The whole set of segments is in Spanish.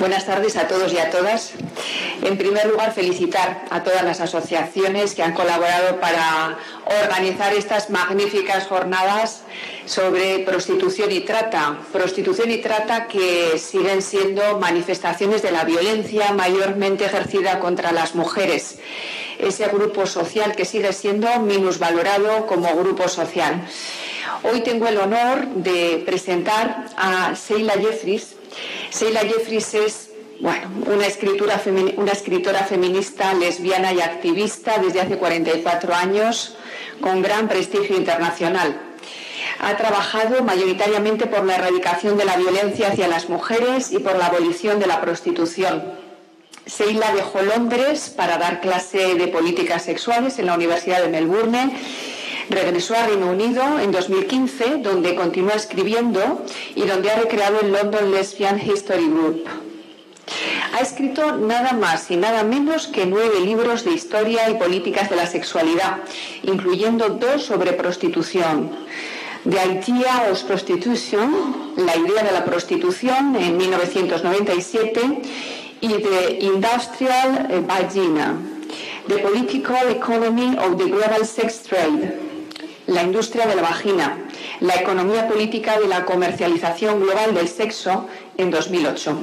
Buenas tardes a todos y a todas. En primer lugar, felicitar a todas las asociaciones que han colaborado para organizar estas magníficas jornadas sobre prostitución y trata. Prostitución y trata que siguen siendo manifestaciones de la violencia mayormente ejercida contra las mujeres. Ese grupo social que sigue siendo minusvalorado como grupo social. Hoy tengo el honor de presentar a Sheila Jeffries. Sheila Jeffries es una escritora feminista, lesbiana y activista desde hace 44 años, con gran prestigio internacional. Ha trabajado mayoritariamente por la erradicación de la violencia hacia las mujeres y por la abolición de la prostitución. Sheila dejó Londres para dar clase de políticas sexuales en la Universidad de Melbourne. Regresó a Reino Unido en 2015, donde continúa escribiendo y donde ha recreado el London Lesbian History Group. Ha escrito nada más y nada menos que 9 libros de historia y políticas de la sexualidad, incluyendo 2 sobre prostitución. The Idea of Prostitution, la idea de la prostitución, en 1997, y The Industrial Vagina, The Political Economy of the Global Sex Trade, la industria de la vagina, la economía política de la comercialización global del sexo, en 2008.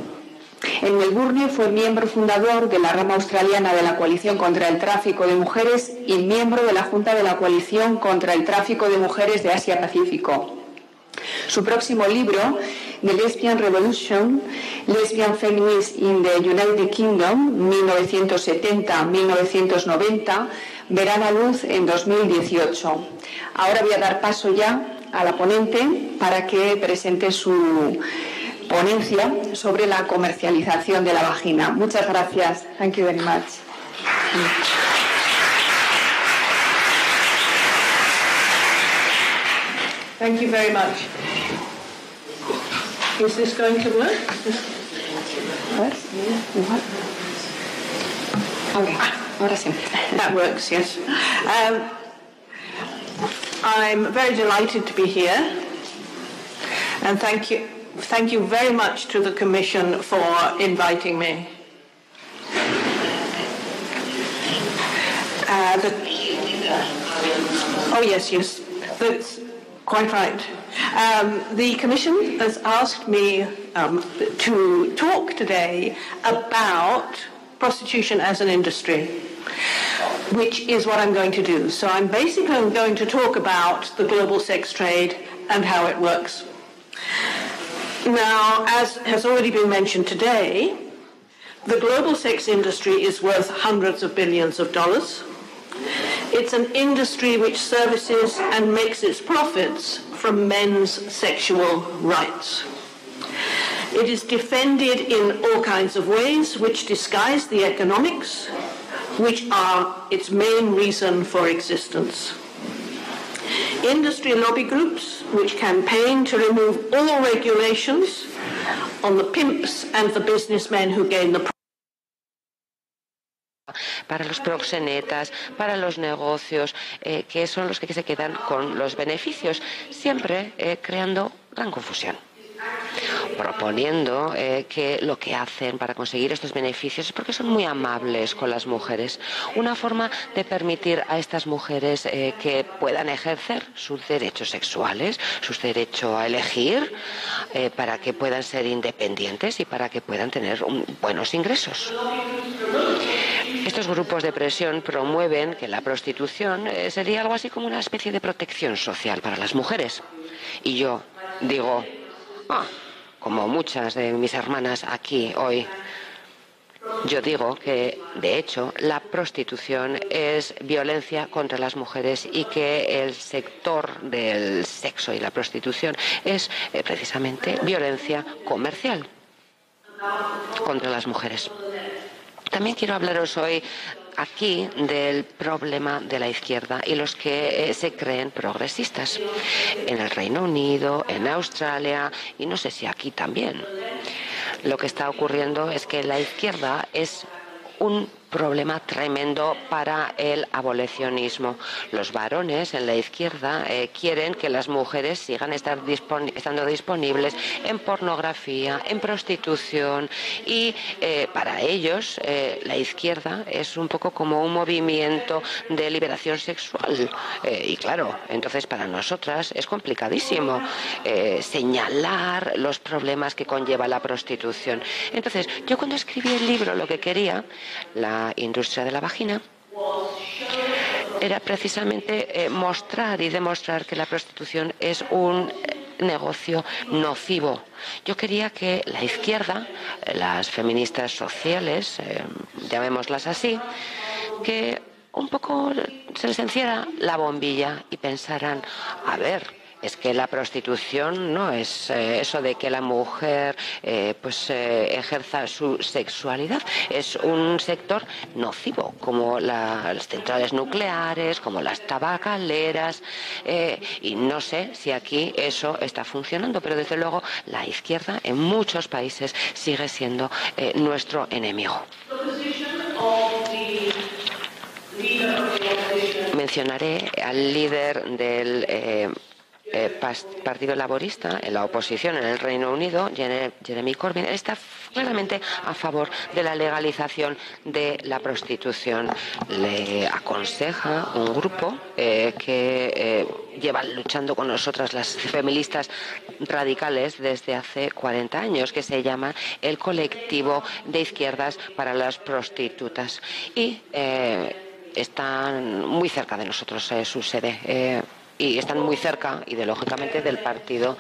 En Melbourne fue miembro fundador de la rama australiana de la Coalición contra el Tráfico de Mujeres y miembro de la Junta de la Coalición contra el Tráfico de Mujeres de Asia-Pacífico. Su próximo libro, The Lesbian Revolution, Lesbian Feminists in the United Kingdom, 1970-1990, verá la luz en 2018. Ahora voy a dar paso ya a la ponente para que presente su ponencia sobre la comercialización de la vagina. Muchas gracias. Thank you very much. Thank you very much. Is this going to work? Okay. Ahora sí. That works, yes. I'm very delighted to be here, and thank you very much to the Commission for inviting me. Oh yes, that's quite right. The Commission has asked me to talk today about prostitution as an industry, which is what I'm going to do. So I'm basically going to talk about the global sex trade and how it works. Now, as has already been mentioned today, the global sex industry is worth hundreds of billions of dollars. It's an industry which services and makes its profits from men's sexual rights. It is defended in all kinds of ways which disguise the economics, which are its main reason for existence. Industry lobby groups which campaign to remove all regulations on the pimps and the businessmen who gain the para los proxenetas, para los negocios, que son los que se quedan con los beneficios, siempre creando gran confusión. Proponiendo que lo que hacen para conseguir estos beneficios es porque son muy amables con las mujeres. Una forma de permitir a estas mujeres que puedan ejercer sus derechos sexuales, su derecho a elegir, para que puedan ser independientes y para que puedan tener buenos ingresos. Estos grupos de presión promueven que la prostitución sería algo así como una especie de protección social para las mujeres. Y yo digo, como muchas de mis hermanas aquí hoy, yo digo que, de hecho, la prostitución es violencia contra las mujeres y que el sector del sexo y la prostitución es precisamente violencia comercial contra las mujeres. También quiero hablaros hoy aquí del problema de la izquierda y los que se creen progresistas en el Reino Unido, en Australia y no sé si aquí también. Lo que está ocurriendo es que la izquierda es un problema tremendo para el abolicionismo. Los varones en la izquierda quieren que las mujeres sigan estando disponibles en pornografía, en prostitución y para ellos la izquierda es un poco como un movimiento de liberación sexual. Y claro, entonces para nosotras es complicadísimo señalar los problemas que conlleva la prostitución. Entonces, yo cuando escribí el libro lo que quería, la industria de la vagina, era precisamente mostrar y demostrar que la prostitución es un negocio nocivo. Yo quería que la izquierda, las feministas sociales, llamémoslas así, que un poco se les enciera la bombilla y pensaran, a ver, es que la prostitución no es eso de que la mujer ejerza su sexualidad. Es un sector nocivo, como las centrales nucleares, como las tabacaleras, y no sé si aquí eso está funcionando, pero desde luego la izquierda en muchos países sigue siendo nuestro enemigo. Mencionaré al líder del Partido Laborista en la oposición en el Reino Unido, Jeremy Corbyn. Él está claramente a favor de la legalización de la prostitución. Le aconseja un grupo que lleva luchando con nosotras las feministas radicales desde hace 40 años, que se llama el Colectivo de Izquierdas para las Prostitutas. Y están muy cerca de nosotros, su sede. Y están muy cerca, ideológicamente, del Partido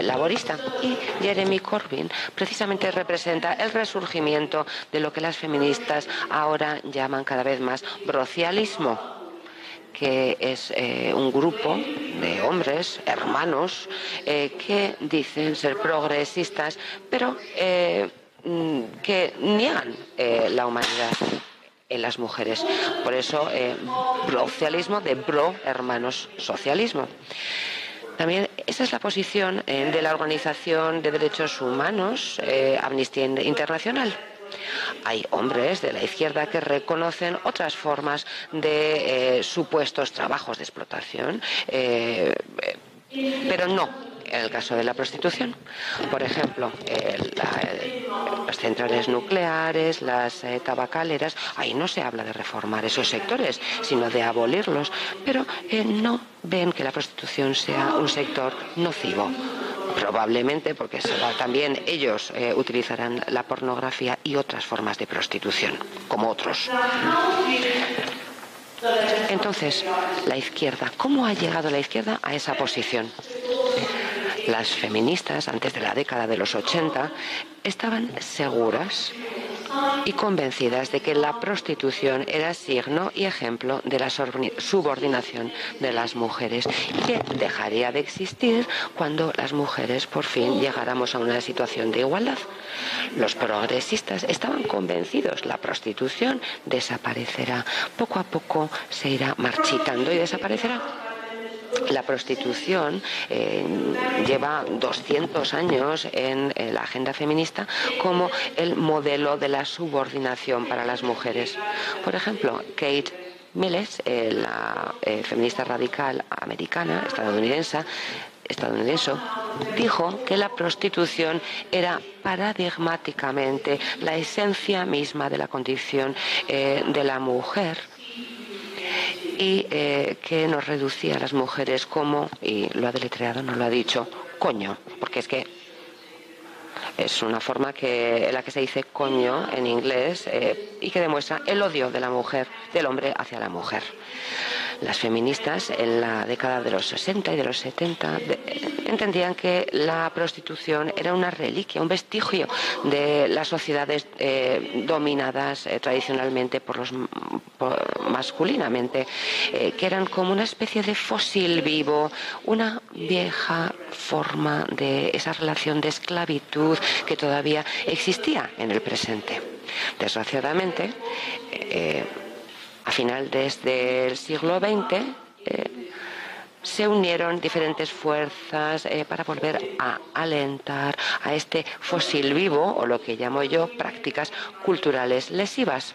Laborista. Y Jeremy Corbyn precisamente representa el resurgimiento de lo que las feministas ahora llaman cada vez más brocialismo, que es un grupo de hombres, hermanos, que dicen ser progresistas, pero que niegan la humanidad en las mujeres. Por eso, brocialismo de bro, hermanos, socialismo. También esa es la posición de la Organización de Derechos Humanos, Amnistía Internacional. Hay hombres de la izquierda que reconocen otras formas de supuestos trabajos de explotación, pero no en el caso de la prostitución. Por ejemplo, las centrales nucleares, las tabacaleras, ahí no se habla de reformar esos sectores, sino de abolirlos, pero no ven que la prostitución sea un sector nocivo. Probablemente porque también ellos utilizarán la pornografía y otras formas de prostitución, como otros. Entonces, la izquierda, ¿cómo ha llegado la izquierda a esa posición? Las feministas, antes de la década de los 80, estaban seguras y convencidas de que la prostitución era signo y ejemplo de la subordinación de las mujeres y que dejaría de existir cuando las mujeres por fin llegáramos a una situación de igualdad. Los progresistas estaban convencidos, la prostitución desaparecerá, poco a poco se irá marchitando y desaparecerá. La prostitución lleva 200 años en la agenda feminista como el modelo de la subordinación para las mujeres. Por ejemplo, Kate Millett, la feminista radical americana, estadounidense, dijo que la prostitución era paradigmáticamente la esencia misma de la condición de la mujer, y que nos reducía a las mujeres como, y lo ha deletreado, no lo ha dicho, coño, porque es que es una forma en la que se dice coño en inglés y que demuestra el odio de la mujer, del hombre hacia la mujer. Las feministas en la década de los 60 y de los 70 entendían que la prostitución era una reliquia, un vestigio de las sociedades dominadas tradicionalmente masculinamente, que eran como una especie de fósil vivo, una vieja forma de esa relación de esclavitud que todavía existía en el presente. Desgraciadamente, a final del siglo XX se unieron diferentes fuerzas para volver a alentar a este fósil vivo, o lo que llamo yo prácticas culturales lesivas.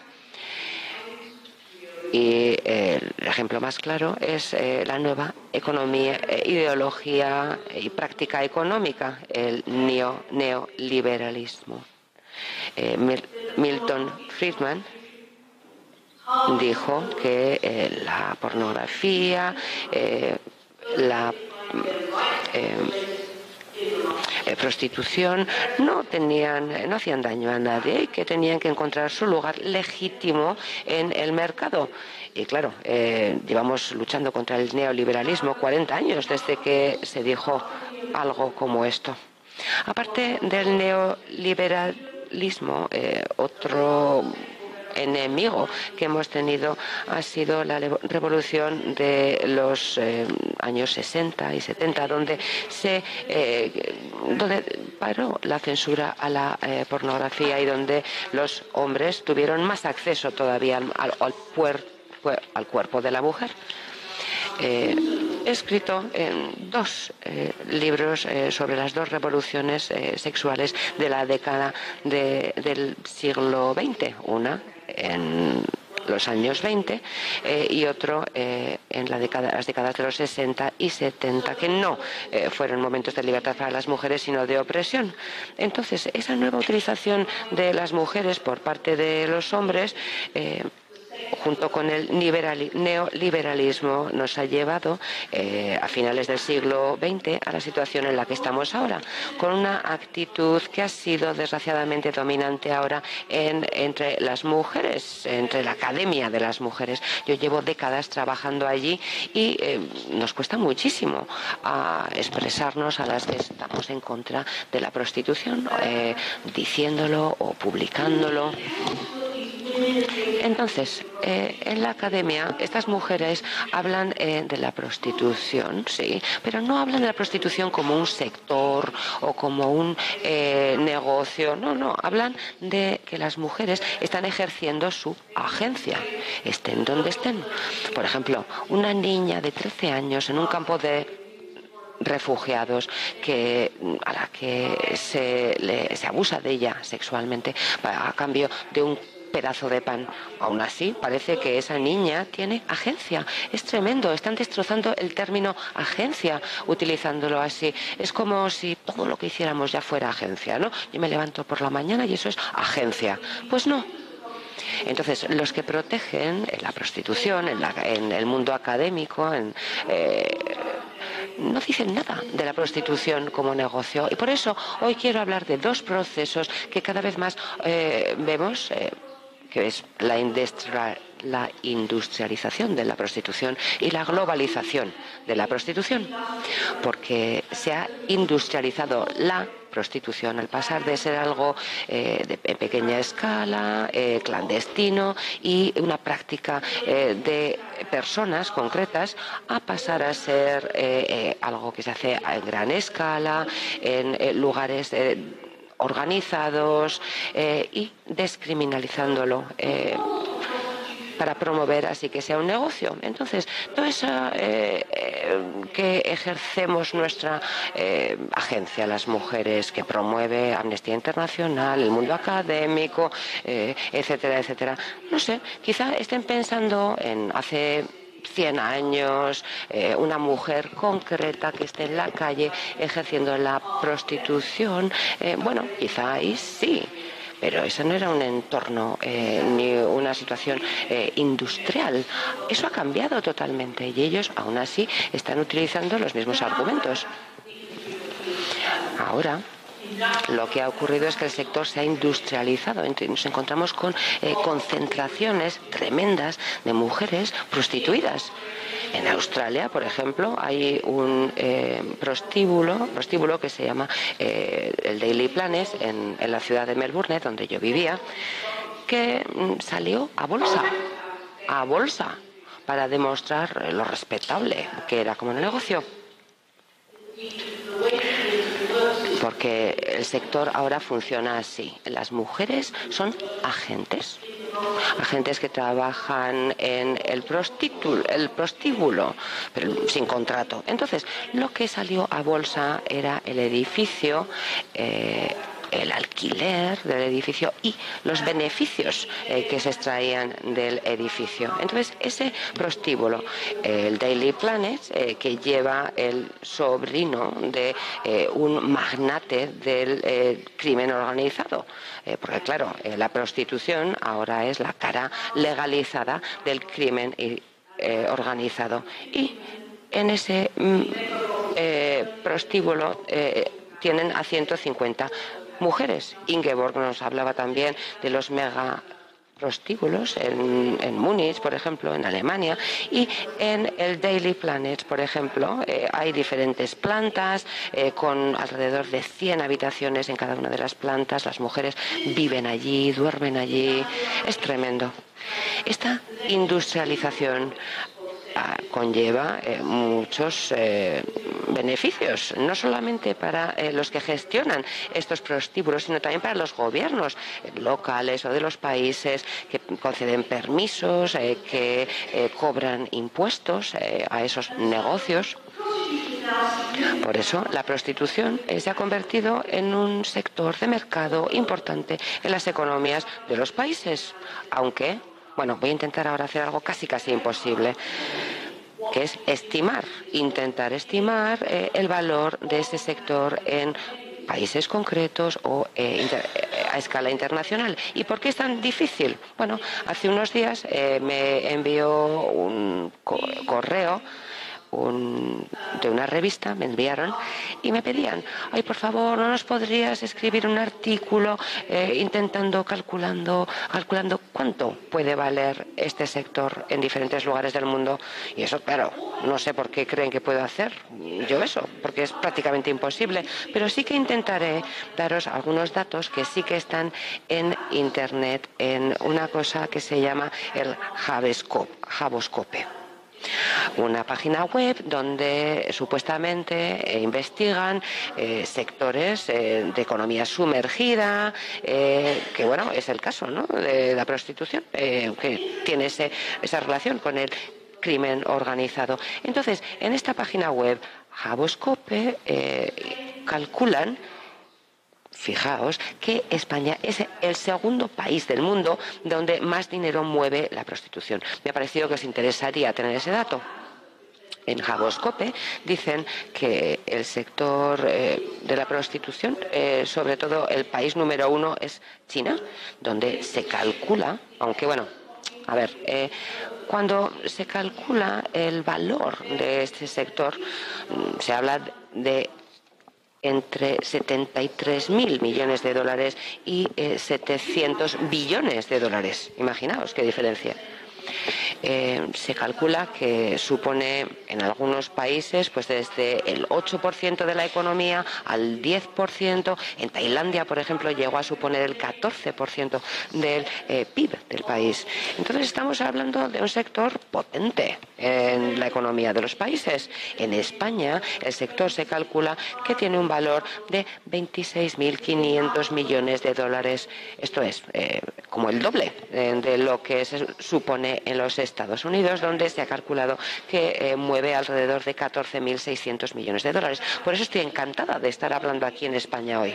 Y el ejemplo más claro es la nueva ideología y práctica económica, el neoliberalismo. Milton Friedman dijo que la pornografía, la prostitución no hacían daño a nadie y que tenían que encontrar su lugar legítimo en el mercado. Y claro, llevamos luchando contra el neoliberalismo 40 años desde que se dijo algo como esto. Aparte del neoliberalismo, otro enemigo que hemos tenido ha sido la revolución de los años 60 y 70, donde paró la censura a la pornografía y donde los hombres tuvieron más acceso todavía al cuerpo de la mujer. He escrito dos libros sobre las dos revoluciones sexuales de la década del siglo XX, una en los años 20 y otro en las décadas de los 60 y 70, que no fueron momentos de libertad para las mujeres, sino de opresión. Entonces, esa nueva utilización de las mujeres por parte de los hombres junto con el neoliberalismo nos ha llevado a finales del siglo XX a la situación en la que estamos ahora, con una actitud que ha sido desgraciadamente dominante ahora entre las mujeres, entre la academia de las mujeres. Yo llevo décadas trabajando allí y nos cuesta muchísimo expresarnos a las que estamos en contra de la prostitución, diciéndolo o publicándolo. Entonces, en la academia, estas mujeres hablan de la prostitución, sí, pero no hablan de la prostitución como un sector o como un negocio, no, hablan de que las mujeres están ejerciendo su agencia, estén donde estén. Por ejemplo, una niña de 13 años en un campo de refugiados a la que se abusa de ella sexualmente a cambio de un pedazo de pan. Aún así, parece que esa niña tiene agencia. Es tremendo. Están destrozando el término agencia utilizándolo así. Es como si todo lo que hiciéramos ya fuera agencia, ¿no? Yo me levanto por la mañana y eso es agencia. Pues no. Entonces, los que protegen la prostitución en el mundo académico, no dicen nada de la prostitución como negocio. Y por eso hoy quiero hablar de dos procesos que cada vez más vemos, que es la industrialización de la prostitución y la globalización de la prostitución, porque se ha industrializado la prostitución al pasar de ser algo de pequeña escala, clandestino y una práctica de personas concretas, a pasar a ser algo que se hace en gran escala, en lugares organizados y descriminalizándolo para promover así que sea un negocio. Entonces, todo eso que ejercemos nuestra agencia, las mujeres, que promueve Amnistía Internacional, el mundo académico, etcétera, etcétera. No sé, quizá estén pensando en hace 100 años, una mujer concreta que esté en la calle ejerciendo la prostitución. Bueno, quizá ahí sí, pero eso no era un entorno ni una situación industrial. Eso ha cambiado totalmente y ellos aún así están utilizando los mismos argumentos. Ahora, lo que ha ocurrido es que el sector se ha industrializado. Nos encontramos con concentraciones tremendas de mujeres prostituidas. En Australia, por ejemplo, hay un prostíbulo que se llama el Daily Planet en la ciudad de Melbourne, donde yo vivía, que salió a bolsa, para demostrar lo respetable que era como negocio. Porque el sector ahora funciona así. Las mujeres son agentes que trabajan en el prostíbulo, pero sin contrato. Entonces, lo que salió a bolsa era el edificio el alquiler del edificio y los beneficios que se extraían del edificio. Entonces, ese prostíbulo, el Daily Planet, que lleva el sobrino de un magnate del crimen organizado, porque claro, la prostitución ahora es la cara legalizada del crimen organizado. Y en ese prostíbulo tienen a 150 mujeres. Ingeborg nos hablaba también de los mega prostíbulos en Múnich, por ejemplo, en Alemania, y en el Daily Planet, por ejemplo, hay diferentes plantas con alrededor de 100 habitaciones en cada una de las plantas. Las mujeres viven allí, duermen allí. Es tremendo. Esta industrialización conlleva muchos beneficios, no solamente para los que gestionan estos prostíbulos, sino también para los gobiernos locales o de los países que conceden permisos, que cobran impuestos a esos negocios. Por eso la prostitución se ha convertido en un sector de mercado importante en las economías de los países, aunque, bueno, voy a intentar ahora hacer algo casi imposible, que es intentar estimar el valor de este sector en países concretos o a escala internacional. ¿Y por qué es tan difícil? Bueno, hace unos días me envió un correo de una revista, me enviaron y me pedían: ay, por favor, ¿no nos podrías escribir un artículo calculando cuánto puede valer este sector en diferentes lugares del mundo? Y eso, claro, no sé por qué creen que puedo hacer yo eso, porque es prácticamente imposible, pero sí que intentaré daros algunos datos que sí que están en Internet, en una cosa que se llama el Javoscope. Una página web donde supuestamente investigan sectores de economía sumergida, que bueno, es el caso, ¿no?, de la prostitución, que tiene esa relación con el crimen organizado. Entonces, en esta página web Javoscope calculan, fijaos, que España es el segundo país del mundo donde más dinero mueve la prostitución. Me ha parecido que os interesaría tener ese dato. En Javoscope dicen que el sector de la prostitución, sobre todo el país número 1 es China, donde se calcula, aunque bueno, a ver, cuando se calcula el valor de este sector, se habla de entre 73.000 millones de dólares y 700 billones de dólares. Imaginaos qué diferencia. Se calcula que supone en algunos países pues desde el 8% de la economía al 10%. En Tailandia, por ejemplo, llegó a suponer el 14% del PIB del país. Entonces estamos hablando de un sector potente en la economía de los países. En España el sector se calcula que tiene un valor de 26.500 millones de dólares. Esto es como el doble de lo que se supone en los Estados Unidos, donde se ha calculado que mueve alrededor de 14.600 millones de dólares. Por eso estoy encantada de estar hablando aquí en España hoy.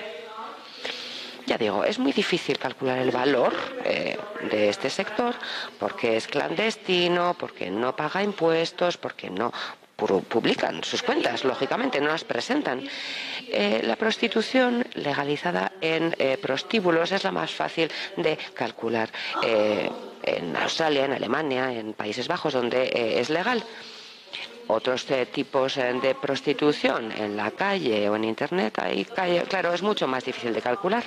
Ya digo, es muy difícil calcular el valor de este sector porque es clandestino, porque no paga impuestos, porque no publican sus cuentas, lógicamente, no las presentan. La prostitución legalizada en prostíbulos es la más fácil de calcular. En Australia, en Alemania, en Países Bajos, donde es legal. Otros tipos de prostitución en la calle o en Internet, ahí, claro, es mucho más difícil de calcular.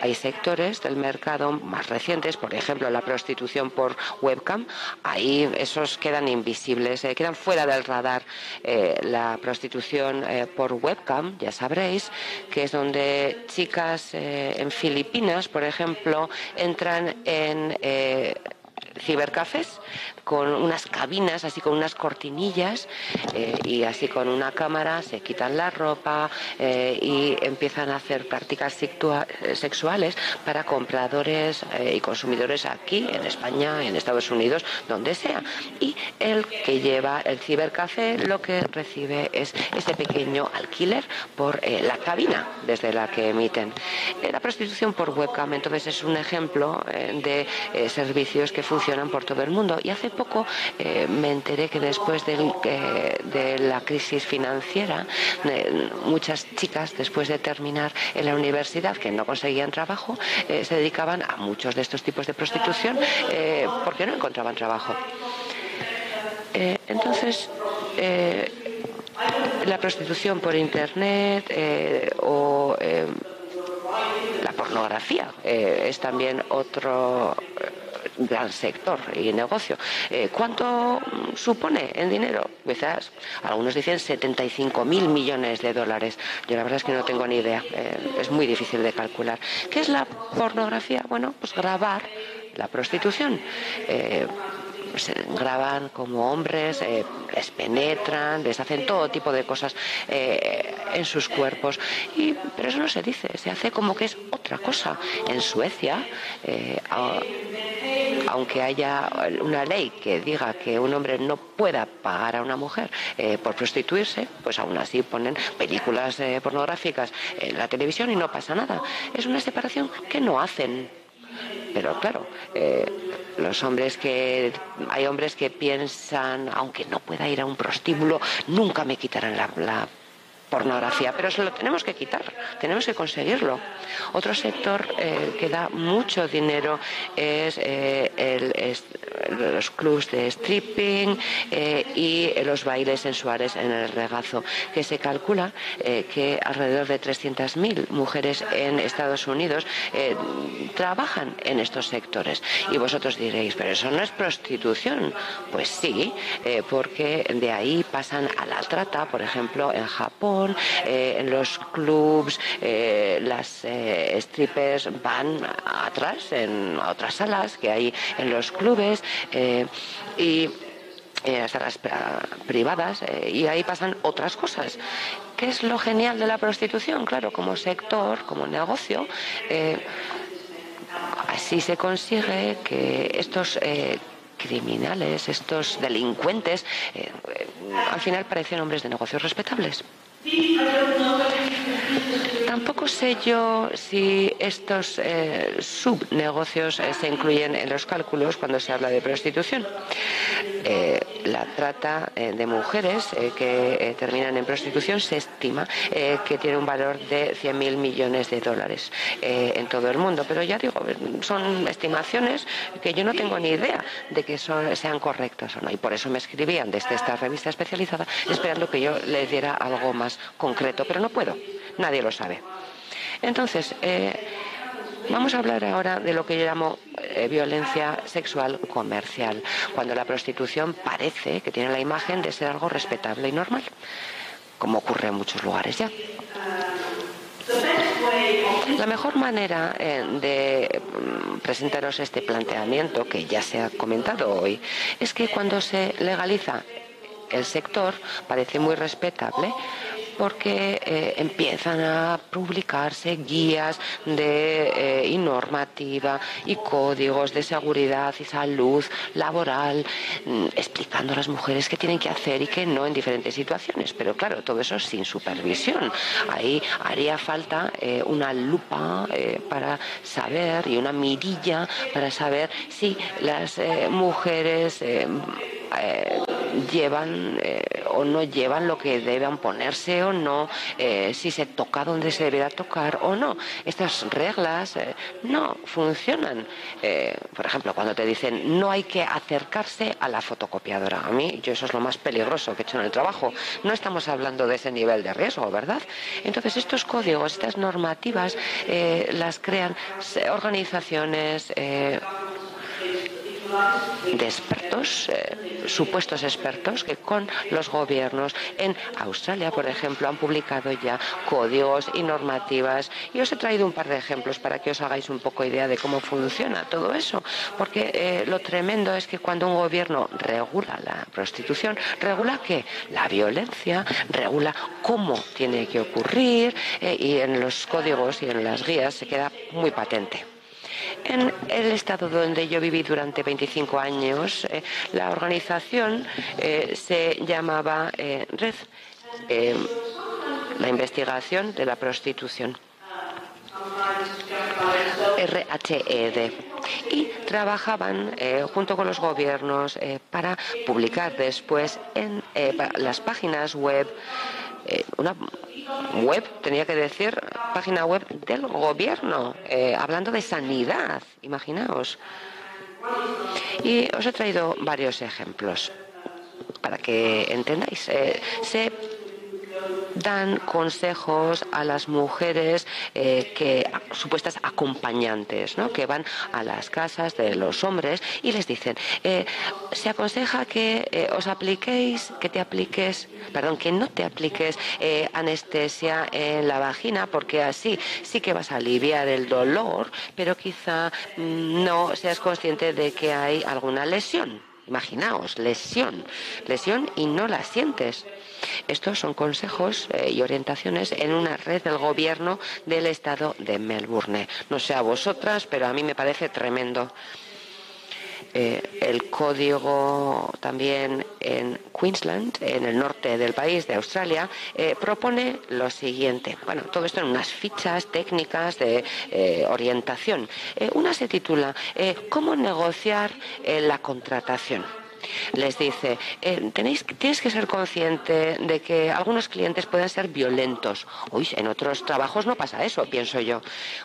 Hay sectores del mercado más recientes, por ejemplo, la prostitución por webcam, ahí esos quedan invisibles, quedan fuera del radar. La prostitución por webcam, ya sabréis, que es donde chicas en Filipinas, por ejemplo, entran en cibercafés con unas cabinas, así con unas cortinillas, y así con una cámara se quitan la ropa y empiezan a hacer prácticas sexuales para compradores y consumidores aquí, en España, en Estados Unidos, donde sea. Y el que lleva el cibercafé lo que recibe es ese pequeño alquiler por la cabina desde la que emiten. La prostitución por webcam, entonces, es un ejemplo de servicios que funcionan por todo el mundo. Y hace poco me enteré que después de la crisis financiera, muchas chicas, después de terminar en la universidad, que no conseguían trabajo, se dedicaban a muchos de estos tipos de prostitución porque no encontraban trabajo. Entonces, la prostitución por internet o la pornografía es también otro gran sector y negocio. ¿Cuánto supone en dinero? Quizás algunos dicen 75.000 millones de dólares. Yo la verdad es que no tengo ni idea. Es muy difícil de calcular. ¿Qué es la pornografía? Bueno, pues grabar la prostitución. Se graban como hombres, les penetran, les hacen todo tipo de cosas en sus cuerpos, pero eso no se dice, se hace como que es otra cosa. En Suecia, aunque haya una ley que diga que un hombre no pueda pagar a una mujer por prostituirse, pues aún así ponen películas pornográficas en la televisión y no pasa nada. Es una separación que no hacen. Pero claro, hay hombres que piensan, aunque no pueda ir a un prostíbulo, nunca me quitarán la pornografía, pero eso lo tenemos que quitar, tenemos que conseguirlo. Otro sector que da mucho dinero es los clubs de stripping y los bailes sensuales en el regazo, que se calcula que alrededor de 300.000 mujeres en Estados Unidos trabajan en estos sectores. Y vosotros diréis, pero eso no es prostitución. Pues sí, porque de ahí pasan a la trata, por ejemplo, en Japón. En los clubs las strippers van atrás a otras salas que hay en los clubes y salas privadas y ahí pasan otras cosas. ¿Qué es lo genial de la prostitución? Claro, como sector, como negocio, así se consigue que estos criminales, estos delincuentes, al final parecen hombres de negocios respetables. Tampoco sé yo si estos subnegocios se incluyen en los cálculos cuando se habla de prostitución. La trata de mujeres que terminan en prostitución se estima que tiene un valor de 100.000 millones de dólares en todo el mundo. Pero ya digo, son estimaciones que yo no tengo ni idea de que sean correctas o no. Y por eso me escribían desde esta revista especializada esperando que yo les diera algo más concreto. Pero no puedo, nadie lo sabe. Entonces, vamos a hablar ahora de lo que yo llamo violencia sexual comercial, cuando la prostitución parece que tiene la imagen de ser algo respetable y normal, como ocurre en muchos lugares ya. La mejor manera de presentaros este planteamiento, que ya se ha comentado hoy, es que cuando se legaliza el sector parece muy respetable, porque empiezan a publicarse guías y normativa y códigos de seguridad y salud laboral, explicando a las mujeres qué tienen que hacer y qué no en diferentes situaciones. Pero claro, todo eso sin supervisión. Ahí haría falta una lupa para saber, y una mirilla para saber si las mujeres llevan o no llevan lo que deban ponerse o no, si se toca donde se deberá tocar o no. Estas reglas no funcionan. Por ejemplo, cuando te dicen no hay que acercarse a la fotocopiadora. A mí, eso es lo más peligroso que he hecho en el trabajo. No estamos hablando de ese nivel de riesgo, ¿verdad? Entonces, estos códigos, estas normativas, las crean organizaciones de expertos, supuestos expertos, que con los gobiernos en Australia, por ejemplo, han publicado ya códigos y normativas. Y os he traído un par de ejemplos para que os hagáis un poco idea de cómo funciona todo eso. Porque lo tremendo es que cuando un gobierno regula la prostitución, regula ¿qué? La violencia, regula cómo tiene que ocurrir, y en los códigos y en las guías se queda muy patente. En el estado donde yo viví durante 25 años, la organización se llamaba RED, la investigación de la prostitución, RHED, y trabajaban junto con los gobiernos para publicar después en las páginas web, una web, tenía que decir, página web del gobierno, hablando de sanidad, imaginaos. Y os he traído varios ejemplos para que entendáis. Se dan consejos a las mujeres supuestas acompañantes, ¿no?, que van a las casas de los hombres y les dicen, se aconseja que que no te apliques anestesia en la vagina, porque así sí que vas a aliviar el dolor, pero quizá no seas consciente de que hay alguna lesión. Imaginaos, lesión y no la sientes. Estos son consejos y orientaciones en una red del gobierno del estado de Melbourne. No sé a vosotras, pero a mí me parece tremendo. El código también en Queensland, en el norte del país de Australia, propone lo siguiente. Bueno, todo esto en unas fichas técnicas de orientación. Una se titula ¿Cómo negociar la contratación? Les dice, tienes que ser consciente de que algunos clientes pueden ser violentos. Uy, en otros trabajos no pasa eso, pienso yo.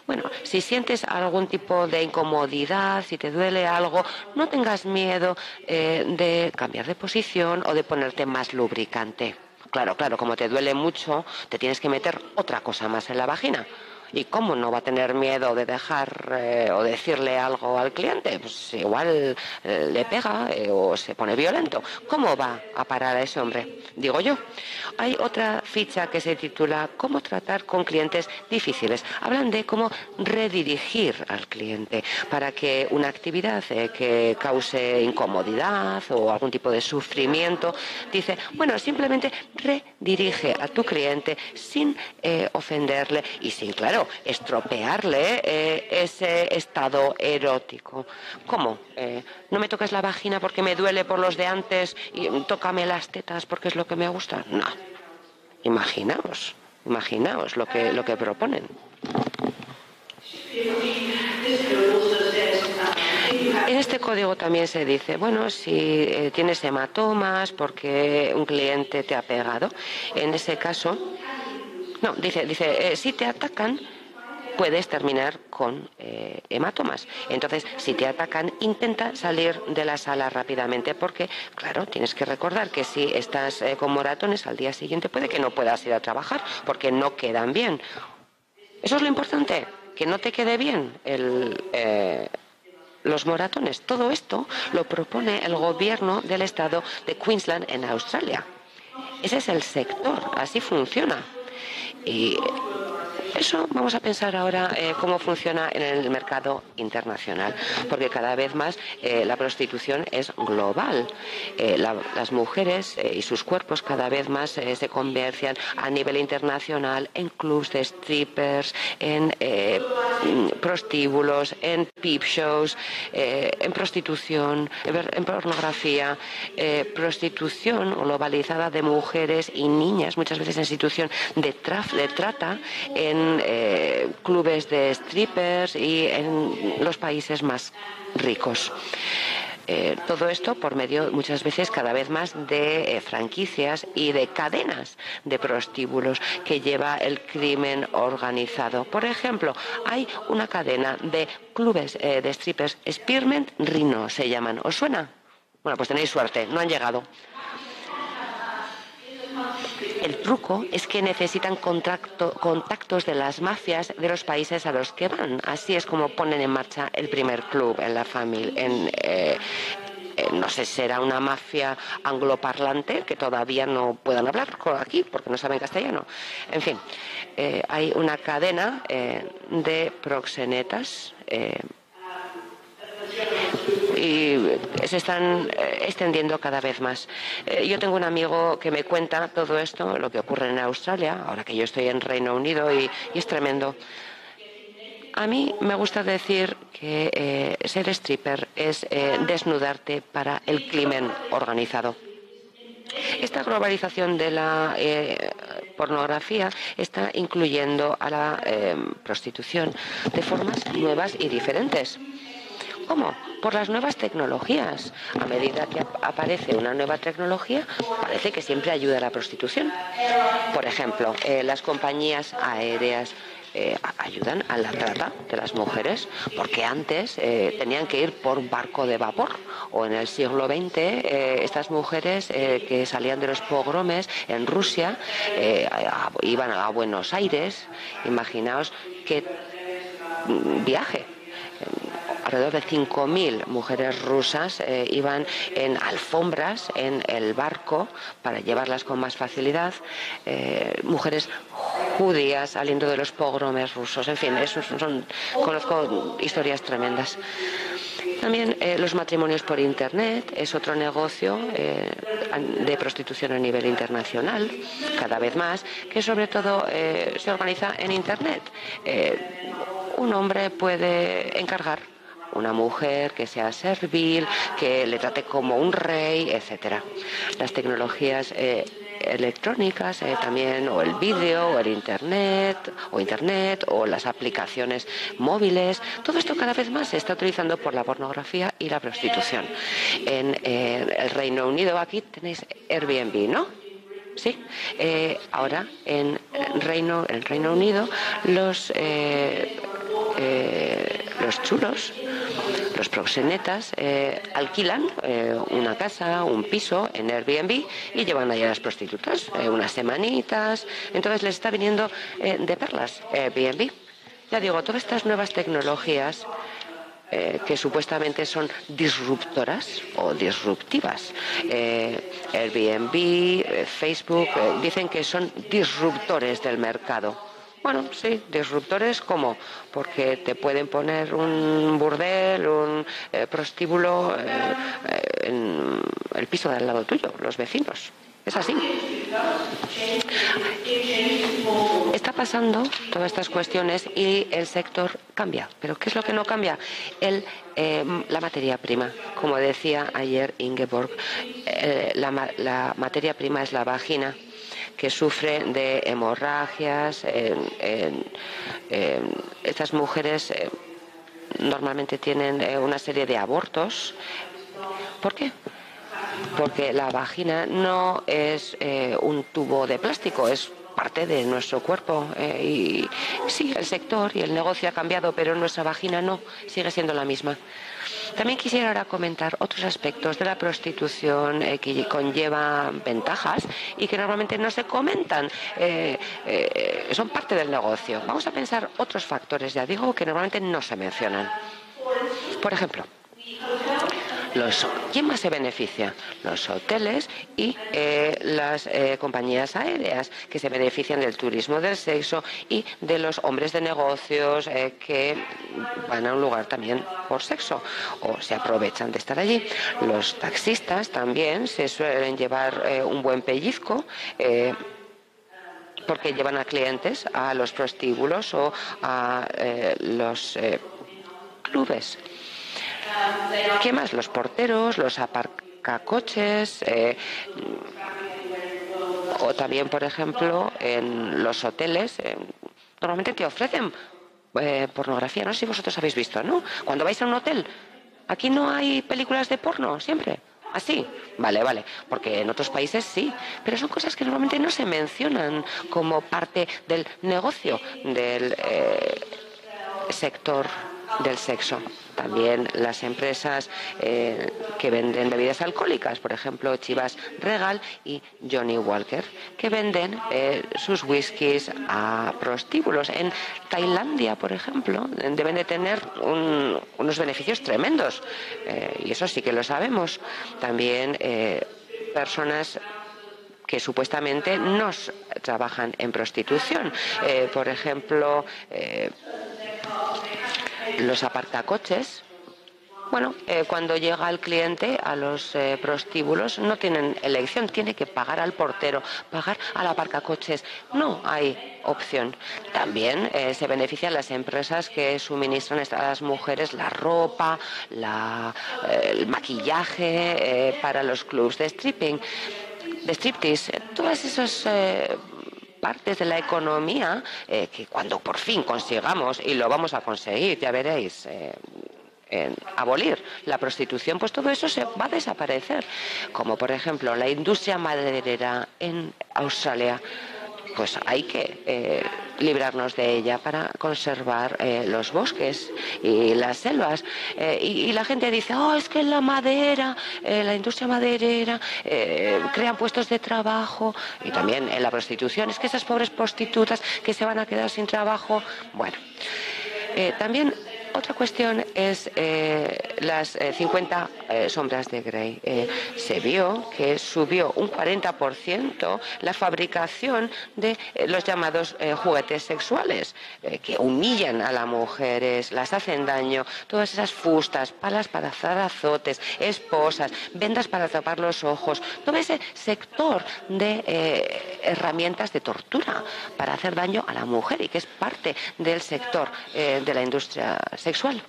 Bueno, si sientes algún tipo de incomodidad, si te duele algo, no tengas miedo de cambiar de posición o de ponerte más lubricante. Claro, como te duele mucho, te tienes que meter otra cosa más en la vagina. ¿Y cómo no va a tener miedo de dejar o decirle algo al cliente? Pues igual le pega o se pone violento. ¿Cómo va a parar a ese hombre? Digo yo. Hay otra ficha que se titula ¿Cómo tratar con clientes difíciles? Hablan de cómo redirigir al cliente para que una actividad que cause incomodidad o algún tipo de sufrimiento, dice, bueno, simplemente redirige a tu cliente sin ofenderle y sin, claro, estropearle ese estado erótico. ¿Cómo? ¿No me toques la vagina porque me duele por los de antes y tócame las tetas porque es lo que me gusta? No. Imaginaos lo que proponen. En este código también se dice, bueno, si tienes hematomas porque un cliente te ha pegado, en ese caso, no, dice, si te atacan, puedes terminar con hematomas. Entonces, si te atacan, intenta salir de la sala rápidamente porque, claro, tienes que recordar que si estás con moratones al día siguiente puede que no puedas ir a trabajar porque no quedan bien. Eso es lo importante, que no te quede bien los moratones. Todo esto lo propone el gobierno del estado de Queensland en Australia. Ese es el sector, así funciona. Y eso vamos a pensar ahora cómo funciona en el mercado internacional, porque cada vez más la prostitución es global. Las mujeres y sus cuerpos cada vez más se convierten a nivel internacional en clubs de strippers, en prostíbulos, en peep shows, en prostitución, en pornografía, prostitución globalizada de mujeres y niñas, muchas veces en situación de trata, en clubes de strippers y en los países más ricos. Todo esto por medio, muchas veces, cada vez más de franquicias y de cadenas de prostíbulos que lleva el crimen organizado. Por ejemplo, hay una cadena de clubes de strippers, Spearmint Rhino se llaman. ¿Os suena? Bueno, pues tenéis suerte, no han llegado. el truco es que necesitan contactos de las mafias de los países a los que van. Así es como ponen en marcha el primer club en la familia. No sé si será una mafia angloparlante que todavía no puedan hablar aquí porque no saben castellano. En fin, hay una cadena de proxenetas y se están extendiendo cada vez más. Yo tengo un amigo que me cuenta todo esto, lo que ocurre en Australia, ahora que yo estoy en Reino Unido, y es tremendo. A mí me gusta decir que ser stripper es desnudarte para el crimen organizado. Esta globalización de la pornografía está incluyendo a la prostitución de formas nuevas y diferentes. ¿Cómo? Por las nuevas tecnologías. A medida que aparece una nueva tecnología, parece que siempre ayuda a la prostitución. Por ejemplo, las compañías aéreas ayudan a la trata de las mujeres, porque antes tenían que ir por barco de vapor, o en el siglo XX estas mujeres que salían de los pogromes en Rusia iban a Buenos Aires. Imaginaos qué viaje. Alrededor de 5.000 mujeres rusas iban en alfombras en el barco para llevarlas con más facilidad. Mujeres judías saliendo de los pogromes rusos. En fin, conozco historias tremendas. También los matrimonios por Internet es otro negocio de prostitución a nivel internacional, cada vez más, que sobre todo se organiza en Internet. Un hombre puede encargar una mujer que sea servil, que le trate como un rey, etcétera. Las tecnologías electrónicas también, o el vídeo, o el internet, o las aplicaciones móviles, todo esto cada vez más se está utilizando por la pornografía y la prostitución. En el Reino Unido, aquí tenéis Airbnb, ¿no? Sí. Ahora en el Reino Unido los chulos, los proxenetas, alquilan una casa, un piso en Airbnb y llevan allá a las prostitutas unas semanitas. Entonces les está viniendo de perlas Airbnb. Ya digo, todas estas nuevas tecnologías que supuestamente son disruptoras o disruptivas. Airbnb, Facebook, dicen que son disruptores del mercado. Bueno, sí, disruptores, ¿cómo? Porque te pueden poner un burdel, un prostíbulo en el piso de al lado tuyo, los vecinos. Es así. Está pasando todas estas cuestiones y el sector cambia. ¿Pero qué es lo que no cambia? La materia prima. Como decía ayer Ingeborg, la materia prima es la vagina, que sufre de hemorragias. Estas mujeres normalmente tienen una serie de abortos. ¿Por qué? Porque la vagina no es un tubo de plástico, es parte de nuestro cuerpo. Y sí, el sector y el negocio ha cambiado, pero nuestra vagina no, sigue siendo la misma. También quisiera ahora comentar otros aspectos de la prostitución que conlleva ventajas y que normalmente no se comentan. Son parte del negocio. Vamos a pensar otros factores, ya digo, que normalmente no se mencionan. Por ejemplo, ¿quién más se beneficia? Los hoteles y las compañías aéreas, que se benefician del turismo del sexo y de los hombres de negocios que van a un lugar también por sexo o se aprovechan de estar allí. Los taxistas también se suelen llevar un buen pellizco porque llevan a clientes a los prostíbulos o a los clubes. ¿Qué más? Los porteros, los aparcacoches, o también, por ejemplo, en los hoteles, normalmente te ofrecen pornografía. No sé si vosotros habéis visto, ¿no? Cuando vais a un hotel, aquí no hay películas de porno, siempre. ¿Así? Vale, porque en otros países sí, pero son cosas que normalmente no se mencionan como parte del negocio del sector del sexo. También las empresas que venden bebidas alcohólicas, por ejemplo, Chivas Regal y Johnny Walker, que venden sus whiskies a prostíbulos. En Tailandia, por ejemplo, deben de tener unos beneficios tremendos, y eso sí que lo sabemos. También personas que supuestamente no trabajan en prostitución. Por ejemplo, los aparcacoches. Bueno, cuando llega el cliente a los prostíbulos no tienen elección, tiene que pagar al portero, pagar al aparcacoches. No hay opción. También se benefician las empresas que suministran a las mujeres la ropa, el maquillaje para los clubs de stripping, de striptease. Todas esas partes de la economía que cuando por fin consigamos, y lo vamos a conseguir, ya veréis, en abolir la prostitución, pues todo eso se va a desaparecer. Como por ejemplo la industria maderera en Australia, pues hay que librarnos de ella para conservar los bosques y las selvas. Y la gente dice, es que la madera, la industria maderera, crean puestos de trabajo, y también en la prostitución. Es que esas pobres prostitutas que se van a quedar sin trabajo. Bueno, también otra cuestión es las 50 sombras de Grey. Se vio que subió un 40% la fabricación de los llamados juguetes sexuales, que humillan a las mujeres, las hacen daño. Todas esas fustas, palas para hacer azotes, esposas, vendas para tapar los ojos, todo ese sector de herramientas de tortura para hacer daño a la mujer, y que es parte del sector de la industria sexual.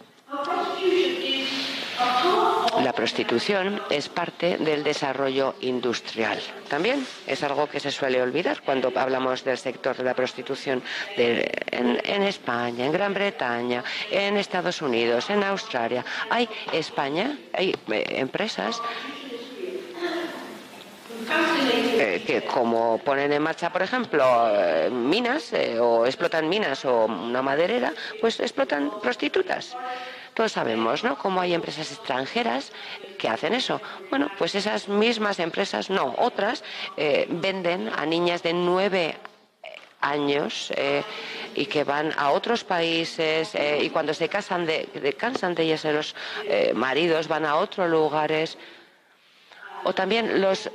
La prostitución es parte del desarrollo industrial. También es algo que se suele olvidar cuando hablamos del sector de la prostitución en España, en Gran Bretaña, en Estados Unidos, en Australia. Hay empresas que como ponen en marcha, por ejemplo, minas o explotan minas o una maderera, pues explotan prostitutas. Todos sabemos, ¿no?, cómo hay empresas extranjeras que hacen eso. Bueno, pues esas mismas empresas, otras, venden a niñas de 9 años y que van a otros países, y cuando se cansan de ellas, los maridos van a otros lugares. O también los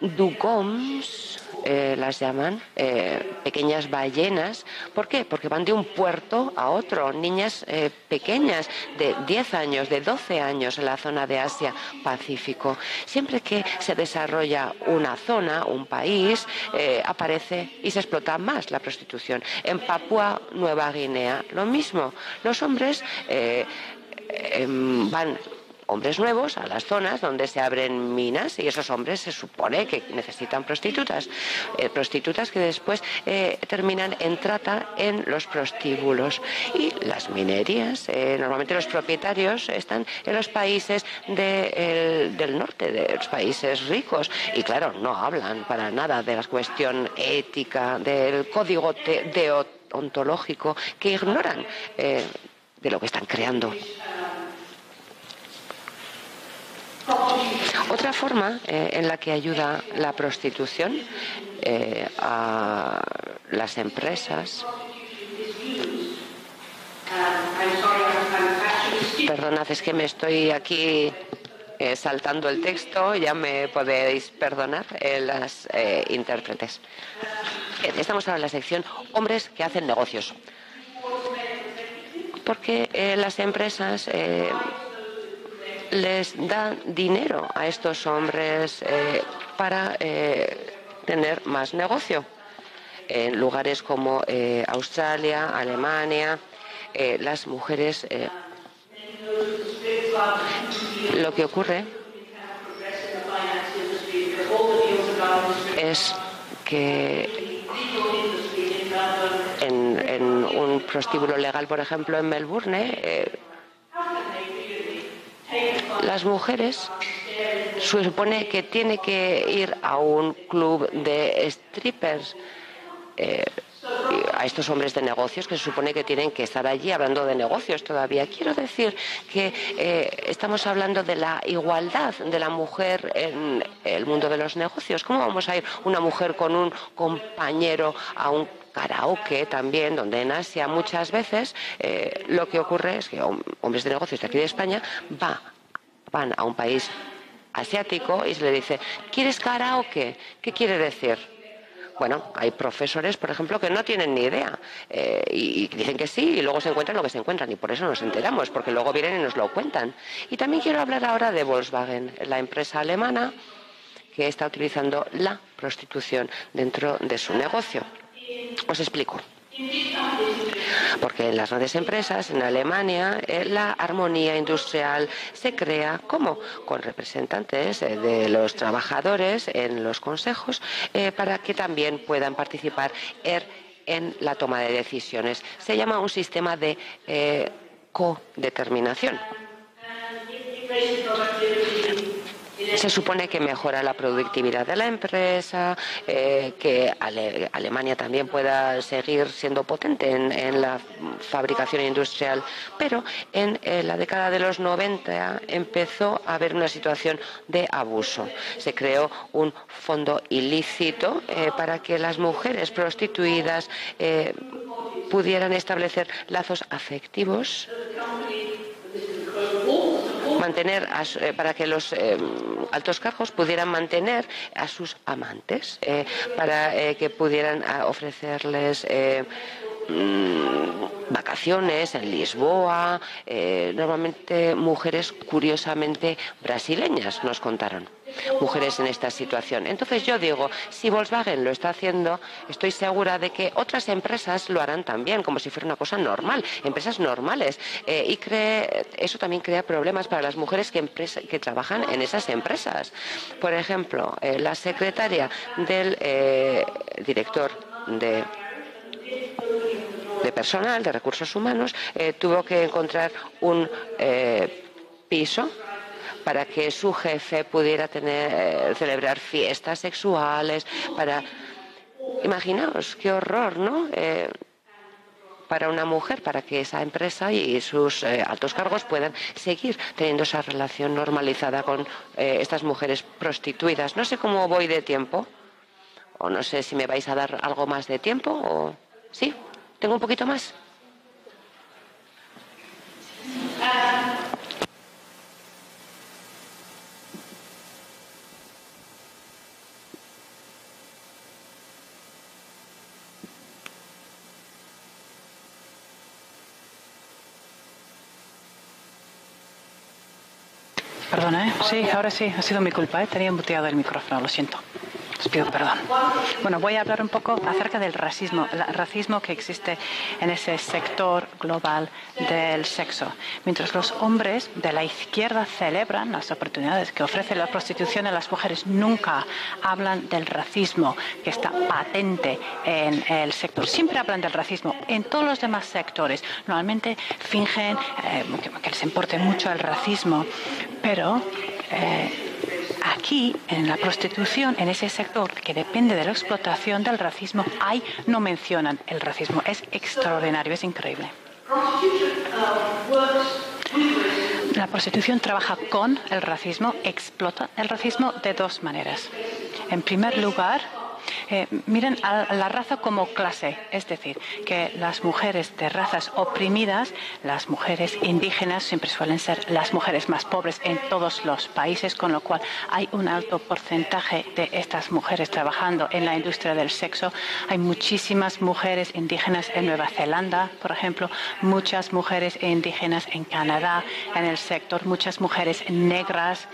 dugongs, las llaman, pequeñas ballenas. ¿Por qué? Porque van de un puerto a otro. Niñas pequeñas de 10 años, de 12 años en la zona de Asia-Pacífico. Siempre que se desarrolla una zona, un país, aparece y se explota más la prostitución. En Papúa Nueva Guinea, lo mismo. Los hombres van... hombres nuevos a las zonas donde se abren minas, y esos hombres se supone que necesitan prostitutas que después terminan en trata en los prostíbulos. Y las minerías, normalmente los propietarios están en los países del norte, de los países ricos, y claro, no hablan para nada de la cuestión ética, del código deontológico, que ignoran de lo que están creando. Otra forma en la que ayuda la prostitución a las empresas. Perdonad, es que me estoy aquí saltando el texto, ya me podéis perdonar, las intérpretes. Estamos ahora en la sección hombres que hacen negocios. Porque las empresas les dan dinero a estos hombres para tener más negocio. En lugares como Australia, Alemania, las mujeres, lo que ocurre es que en un prostíbulo legal, por ejemplo, en Melbourne, las mujeres se supone que tienen que ir a un club de strippers, a estos hombres de negocios que se supone que tienen que estar allí hablando de negocios todavía. Quiero decir que estamos hablando de la igualdad de la mujer en el mundo de los negocios. ¿Cómo vamos a ir una mujer con un compañero a un karaoke también, donde en Asia muchas veces lo que ocurre es que hombres de negocios de aquí de España van a un país asiático y se le dice, ¿quieres karaoke? ¿Qué quiere decir? Bueno, hay profesores, por ejemplo, que no tienen ni idea y dicen que sí y luego se encuentran lo que se encuentran y por eso nos enteramos, porque luego vienen y nos lo cuentan. Y también quiero hablar ahora de Volkswagen, la empresa alemana que está utilizando la prostitución dentro de su negocio. Os explico. Porque en las grandes empresas, en Alemania, la armonía industrial se crea ¿cómo? Con representantes de los trabajadores en los consejos para que también puedan participar en la toma de decisiones. Se llama un sistema de codeterminación. Se supone que mejora la productividad de la empresa, que Alemania también pueda seguir siendo potente en la fabricación industrial, pero en la década de los 90 empezó a haber una situación de abuso. Se creó un fondo ilícito para que las mujeres prostituidas pudieran establecer lazos afectivos, para que los altos cargos pudieran mantener a sus amantes, para que pudieran ofrecerles vacaciones en Lisboa, normalmente mujeres curiosamente brasileñas, nos contaron, mujeres en esta situación. Entonces yo digo, si Volkswagen lo está haciendo, estoy segura de que otras empresas lo harán también, como si fuera una cosa normal, empresas normales, y eso también crea problemas para las mujeres que trabajan en esas empresas. Por ejemplo, la secretaria del director de personal, de recursos humanos, tuvo que encontrar un piso para que su jefe pudiera celebrar fiestas sexuales, imaginaos qué horror, ¿no? Para una mujer, para que esa empresa y sus altos cargos puedan seguir teniendo esa relación normalizada con estas mujeres prostituidas. No sé cómo voy de tiempo, o no sé si me vais a dar algo más de tiempo, o sí. ¿Tengo un poquito más? Perdona, sí, ahora sí, ha sido mi culpa, tenía embuteado el micrófono, lo siento. Les pido perdón. Bueno, voy a hablar un poco acerca del racismo, el racismo que existe en ese sector global del sexo. Mientras los hombres de la izquierda celebran las oportunidades que ofrece la prostitución a las mujeres, nunca hablan del racismo que está patente en el sector. Siempre hablan del racismo en todos los demás sectores. Normalmente fingen que les importe mucho el racismo, pero aquí, en la prostitución, en ese sector que depende de la explotación del racismo, ahí no mencionan el racismo. Es extraordinario, es increíble. La prostitución trabaja con el racismo, explota el racismo de dos maneras. En primer lugar, miren a la raza como clase, es decir, que las mujeres de razas oprimidas, las mujeres indígenas siempre suelen ser las mujeres más pobres en todos los países, con lo cual hay un alto porcentaje de estas mujeres trabajando en la industria del sexo. Hay muchísimas mujeres indígenas en Nueva Zelanda, por ejemplo, muchas mujeres indígenas en Canadá, en el sector, muchas mujeres negras.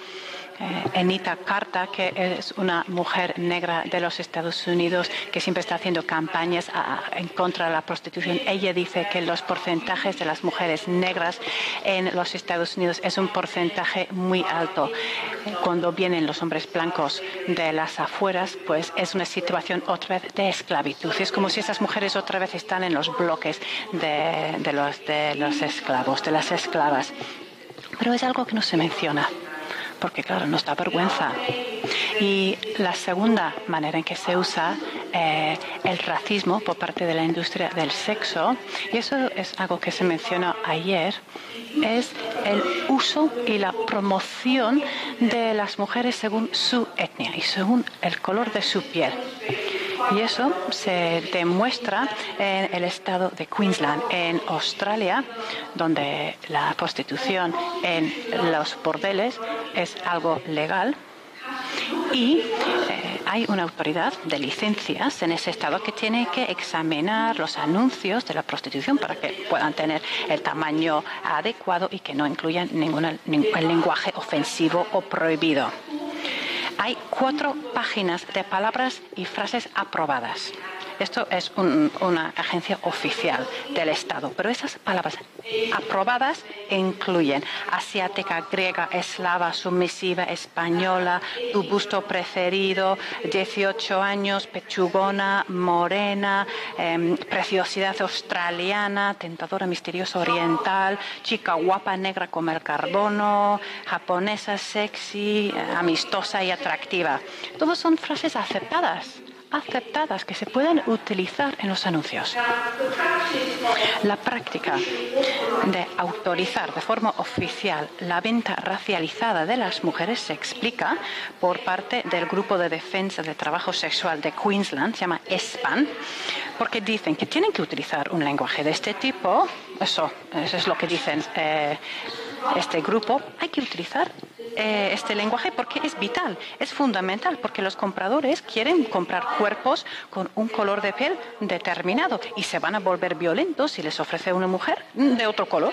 Anita Carter, que es una mujer negra de los Estados Unidos que siempre está haciendo campañas en contra de la prostitución. Ella dice que los porcentajes de las mujeres negras en los Estados Unidos es un porcentaje muy alto. Cuando vienen los hombres blancos de las afueras, pues es una situación otra vez de esclavitud. Es como si esas mujeres otra vez están en los bloques de los esclavos, de las esclavas. Pero es algo que no se menciona, porque claro, nos da vergüenza. Y la segunda manera en que se usa el racismo por parte de la industria del sexo, y eso es algo que se mencionó ayer, es el uso y la promoción de las mujeres según su etnia y según el color de su piel. Y eso se demuestra en el estado de Queensland, en Australia, donde la prostitución en los bordeles es algo legal. Y hay una autoridad de licencias en ese estado que tiene que examinar los anuncios de la prostitución para que puedan tener el tamaño adecuado y que no incluyan ningún lenguaje ofensivo o prohibido. Hay 4 páginas de palabras y frases aprobadas. Esto es una agencia oficial del Estado, pero esas palabras aprobadas incluyen asiática, griega, eslava, sumisiva, española, tu gusto preferido, 18 años, pechugona, morena, preciosidad australiana, tentadora, misteriosa, oriental, chica guapa, negra como el carbono, japonesa, sexy, amistosa y atractiva. Todas son frases aceptadas que se pueden utilizar en los anuncios. La práctica de autorizar de forma oficial la venta racializada de las mujeres se explica por parte del Grupo de Defensa del Trabajo Sexual de Queensland, se llama ESPAN, porque dicen que tienen que utilizar un lenguaje de este tipo. Eso es lo que dicen este grupo. Hay que utilizar este lenguaje porque es vital, es fundamental, porque los compradores quieren comprar cuerpos con un color de piel determinado y se van a volver violentos si les ofrece una mujer de otro color.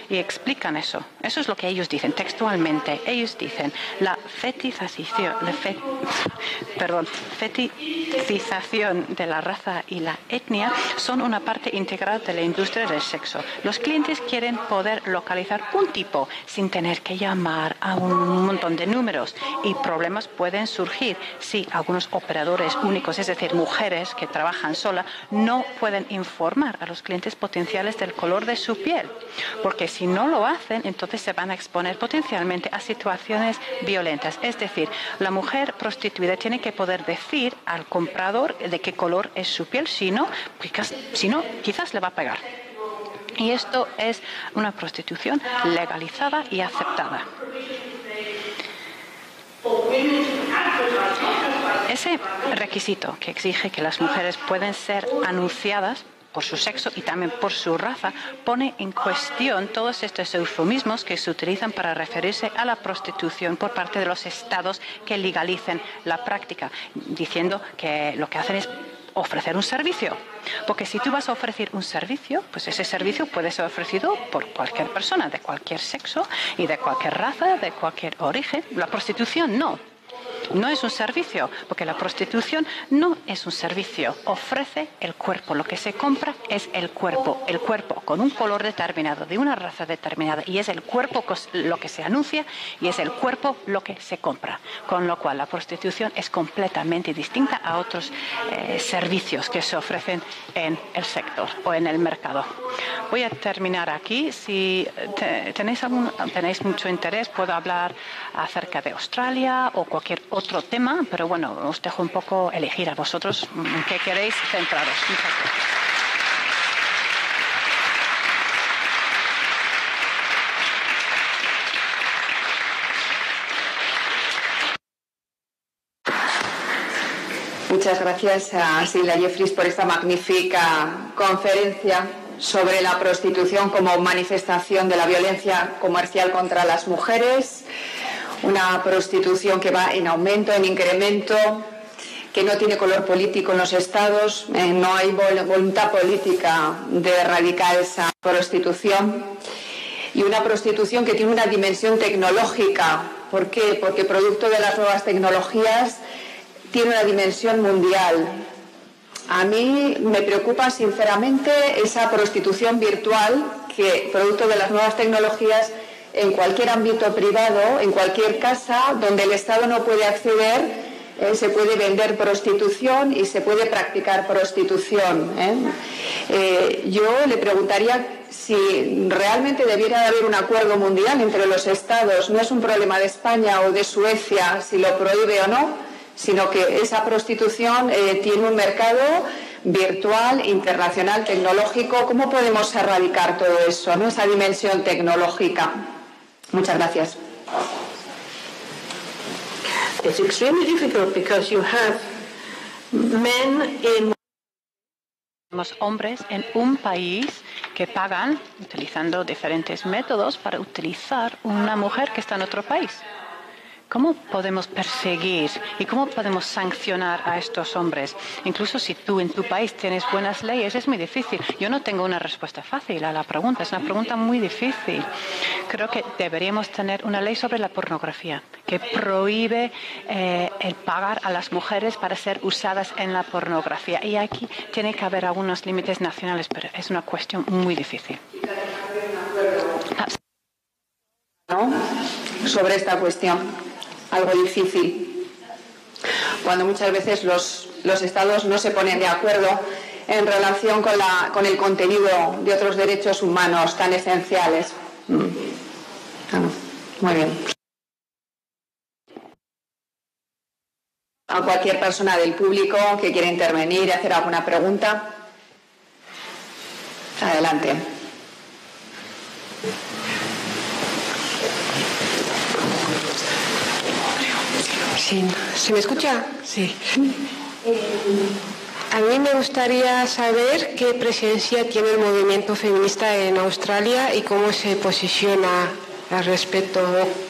Y explican eso. Eso es lo que ellos dicen textualmente. Ellos dicen la fetichización de la raza y la etnia son una parte integral de la industria del sexo. Los clientes quieren poder localizar un tipo sin tener que llamar a un montón de números, y problemas pueden surgir si algunos operadores únicos, es decir, mujeres que trabajan sola, no pueden informar a los clientes potenciales del color de su piel, porque si no lo hacen, entonces se van a exponer potencialmente a situaciones violentas. Es decir, la mujer prostituida tiene que poder decir al comprador de qué color es su piel, si no, quizás le va a pegar. Y esto es una prostitución legalizada y aceptada. Ese requisito que exige que las mujeres pueden ser anunciadas por su sexo y también por su raza, pone en cuestión todos estos eufemismos que se utilizan para referirse a la prostitución por parte de los estados que legalicen la práctica, diciendo que lo que hacen es ofrecer un servicio. Porque si tú vas a ofrecer un servicio, pues ese servicio puede ser ofrecido por cualquier persona, de cualquier sexo y de cualquier raza, de cualquier origen. La prostitución no. No es un servicio, porque la prostitución no es un servicio, ofrece el cuerpo. Lo que se compra es el cuerpo con un color determinado, de una raza determinada, y es el cuerpo lo que se anuncia y es el cuerpo lo que se compra. Con lo cual la prostitución es completamente distinta a otros servicios que se ofrecen en el sector o en el mercado. Voy a terminar aquí. Si tenéis mucho interés, puedo hablar acerca de Australia o cualquier otro tema, pero bueno, os dejo un poco elegir a vosotros en qué queréis centraros. Muchas gracias. Muchas gracias a Silvia Jeffries por esta magnífica conferencia sobre la prostitución como manifestación de la violencia comercial contra las mujeres. Una prostitución que va en aumento, en incremento, que no tiene color político en los estados, no hay voluntad política de erradicar esa prostitución, y una prostitución que tiene una dimensión tecnológica. ¿Por qué? Porque producto de las nuevas tecnologías tiene una dimensión mundial. A mí me preocupa sinceramente esa prostitución virtual que, producto de las nuevas tecnologías, en cualquier ámbito privado, en cualquier casa donde el Estado no puede acceder, se puede vender prostitución y se puede practicar prostitución. Yo le preguntaría si realmente debiera de haber un acuerdo mundial entre los Estados. No es un problema de España o de Suecia si lo prohíbe o no, sino que esa prostitución tiene un mercado virtual, internacional, tecnológico. ¿Cómo podemos erradicar todo eso, ¿no? Esa dimensión tecnológica? Muchas gracias. It's extremely difficult because you have men in Tenemos hombres en un país que pagan utilizando diferentes métodos para utilizar una mujer que está en otro país. ¿Cómo podemos perseguir y cómo podemos sancionar a estos hombres? Incluso si tú en tu país tienes buenas leyes, es muy difícil. Yo no tengo una respuesta fácil a la pregunta, es una pregunta muy difícil. Creo que deberíamos tener una ley sobre la pornografía que prohíbe el pagar a las mujeres para ser usadas en la pornografía. Y aquí tiene que haber algunos límites nacionales, pero es una cuestión muy difícil. ¿No? Sobre esta cuestión. Algo difícil, cuando muchas veces los Estados no se ponen de acuerdo en relación con el contenido de otros derechos humanos tan esenciales. Muy bien. A cualquier persona del público que quiera intervenir y hacer alguna pregunta. Adelante. Sí. ¿Se me escucha? Sí. A mí me gustaría saber qué presencia tiene el movimiento feminista en Australia y cómo se posiciona al respecto,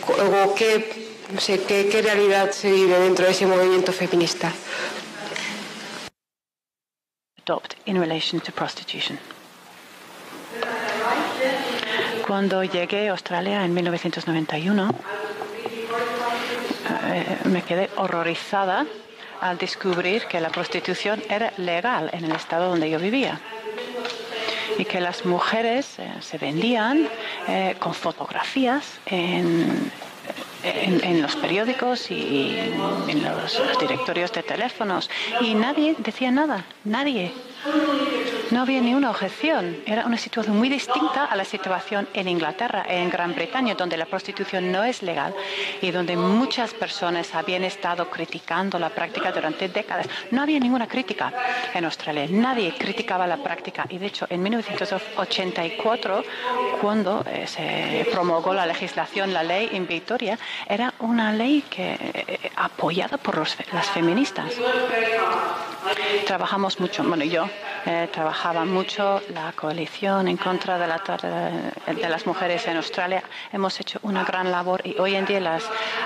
o qué, no sé, qué realidad se vive dentro de ese movimiento feminista. Adopt in relation to prostitution. Cuando llegué a Australia en 1991, me quedé horrorizada al descubrir que la prostitución era legal en el estado donde yo vivía y que las mujeres se vendían con fotografías en los periódicos y en los directorios de teléfonos, y nadie decía nada, nadie. No había ni una objeción. Era una situación muy distinta a la situación en Inglaterra, en Gran Bretaña, donde la prostitución no es legal y donde muchas personas habían estado criticando la práctica durante décadas. No había ninguna crítica en Australia. Nadie criticaba la práctica. Y de hecho, en 1984, cuando se promulgó la legislación, la ley en Victoria, era una ley apoyada por las feministas. Trabajamos mucho, bueno, yo trabajaba mucho la coalición en contra de la trata de las mujeres en Australia. Hemos hecho una gran labor y hoy en día las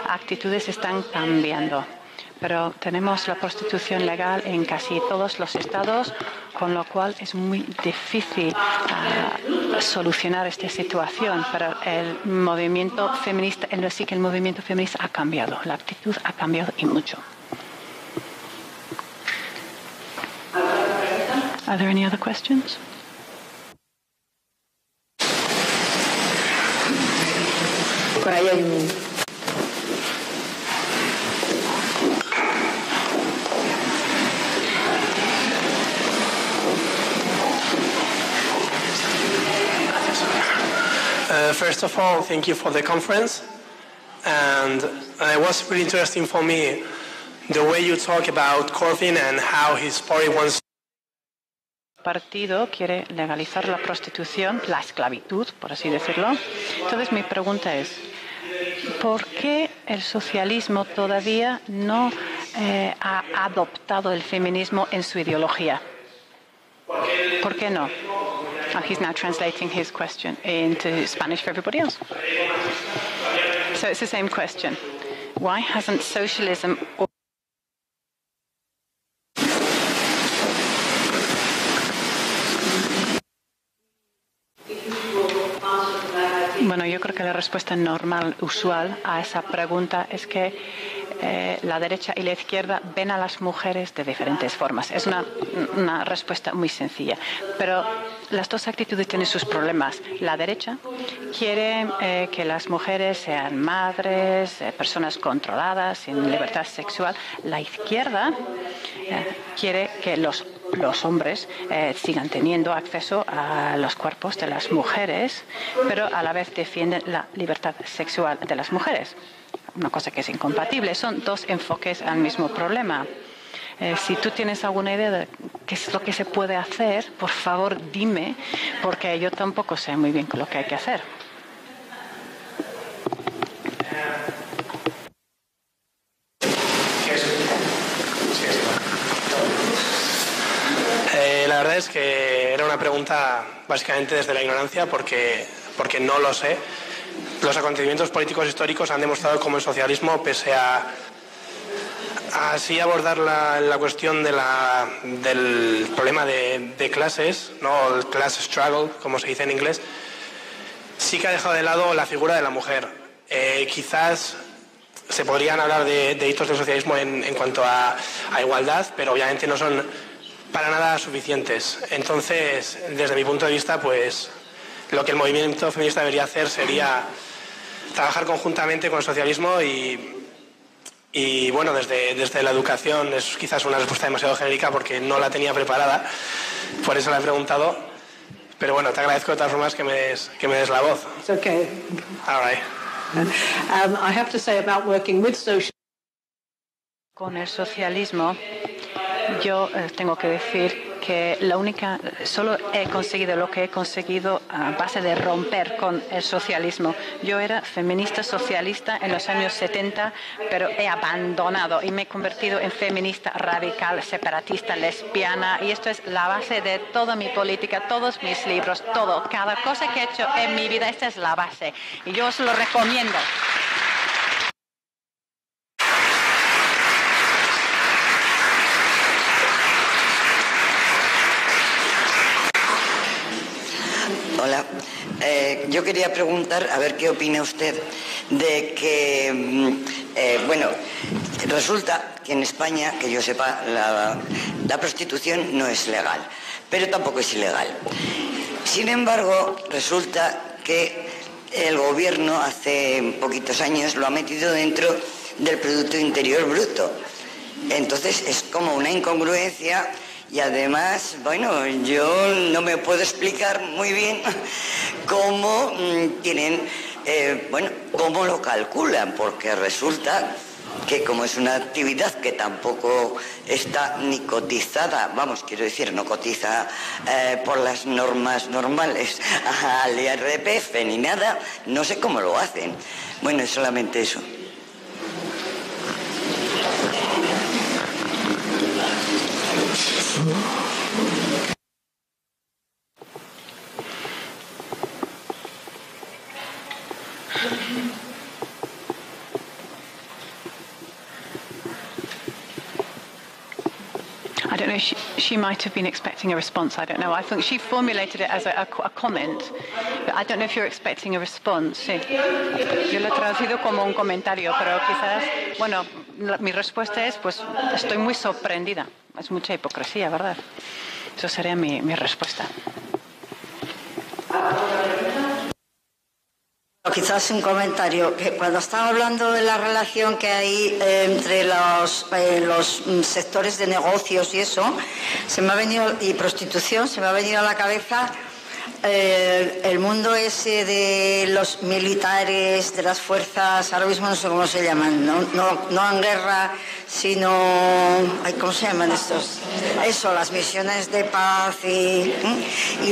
actitudes están cambiando. Pero tenemos la prostitución legal en casi todos los estados, con lo cual es muy difícil solucionar esta situación. Pero el movimiento feminista, sí que el movimiento feminista ha cambiado, la actitud ha cambiado y mucho. Are there any other questions? Por ahí hay un... First of all, thank you for the conference. And it was really interesting for me the way you talk about Corbyn and how his party wants. Partido quiere legalizar la prostitución, la esclavitud, por así decirlo. Entonces mi pregunta es, ¿por qué el socialismo todavía no ha adoptado el feminismo en su ideología? ¿Por qué no? He's now translating his question into Spanish for everybody else. So it's the same question. Why hasn't socialism... Bueno, yo creo que la respuesta normal, usual a esa pregunta es que la derecha y la izquierda ven a las mujeres de diferentes formas. Es una respuesta muy sencilla. Pero las dos actitudes tienen sus problemas. La derecha quiere que las mujeres sean madres, personas controladas, sin libertad sexual. La izquierda quiere que los hombres sigan teniendo acceso a los cuerpos de las mujeres, pero a la vez defienden la libertad sexual de las mujeres. una cosa que es incompatible. Son dos enfoques al mismo problema. Si tú tienes alguna idea de qué es lo que se puede hacer, por favor dime, porque yo tampoco sé muy bien lo que hay que hacer. La verdad es que era una pregunta básicamente desde la ignorancia porque no lo sé. Los acontecimientos políticos históricos han demostrado cómo el socialismo, pese a así abordar la cuestión del problema de clases, ¿no? El class struggle, como se dice en inglés, sí que ha dejado de lado la figura de la mujer. Quizás se podrían hablar de hitos del socialismo en cuanto a igualdad, pero obviamente no son para nada suficientes. Entonces, desde mi punto de vista, pues lo que el movimiento feminista debería hacer sería trabajar conjuntamente con el socialismo y bueno, desde la educación es quizás una respuesta demasiado genérica porque no la tenía preparada, por eso la he preguntado, pero bueno, te agradezco de todas formas que me des la voz. It's okay. All right. I have to say about working with social. Con el socialismo, yo tengo que decir que solo he conseguido lo que he conseguido a base de romper con el socialismo. Yo era feminista socialista en los años 70, pero he abandonado y me he convertido en feminista radical, separatista, lesbiana, y esto es la base de toda mi política, todos mis libros, todo, cada cosa que he hecho en mi vida, esta es la base. Y yo os lo recomiendo. Hola, yo quería preguntar, a ver qué opina usted de que, bueno, resulta que en España, que yo sepa, la prostitución no es legal, pero tampoco es ilegal. Sin embargo, resulta que el gobierno hace poquitos años lo ha metido dentro del Producto Interior Bruto. Entonces es como una incongruencia. Y además, bueno, yo no me puedo explicar muy bien cómo cómo lo calculan, porque resulta que como es una actividad que tampoco está ni cotizada, vamos, quiero decir, no cotiza por las normas normales al IRPF ni nada, no sé cómo lo hacen. Bueno, es solamente eso. I don't know, she might have been expecting a response, I don't know. I think she formulated it as a comment, but I don't know if you're expecting a response. Sí. Yo lo he traducido como un comentario, pero quizás, bueno, mi respuesta es, pues, estoy muy sorprendida. Es mucha hipocresía, ¿verdad? Eso sería mi respuesta. Quizás un comentario, que cuando estaba hablando de la relación que hay entre los sectores de negocios y eso, y prostitución, se me ha venido a la cabeza el mundo ese de los militares, de las fuerzas, ahora mismo no sé cómo se llaman, no en guerra, sino, ¿cómo se llaman estos? Eso, las misiones de paz y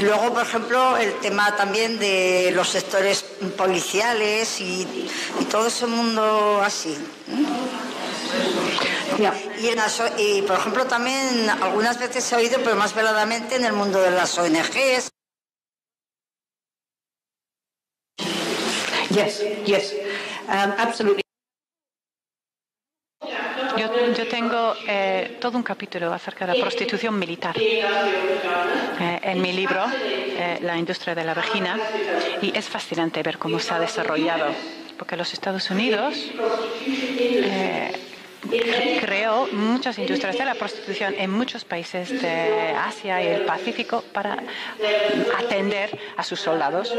luego, por ejemplo, el tema también de los sectores policiales y todo ese mundo así. Y, por ejemplo, también algunas veces he oído, pero más veladamente, en el mundo de las ONGs. Yes, absolutely. Yo tengo todo un capítulo acerca de la prostitución militar en mi libro, La industria de la vagina, y es fascinante ver cómo se ha desarrollado, porque los Estados Unidos creó muchas industrias de la prostitución en muchos países de Asia y el Pacífico para atender a sus soldados.